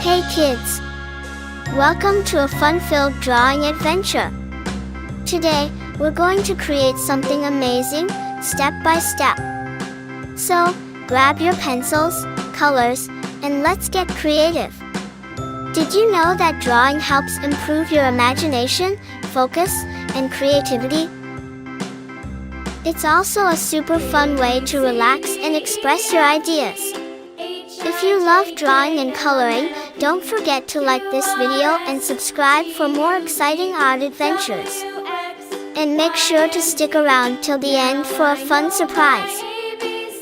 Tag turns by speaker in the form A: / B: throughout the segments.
A: Hey kids! Welcome to a fun-filled drawing adventure. Today, we're going to create something amazing, step by step. So, grab your pencils, colors, and let's get creative. Did you know that drawing helps improve your imagination, focus, and creativity? It's also a super fun way to relax and express your ideas. If you love drawing and coloring, don't forget to like this video and subscribe for more exciting art adventures. And make sure to stick around till the end for a fun surprise.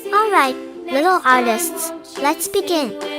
A: Alright, little artists, let's begin.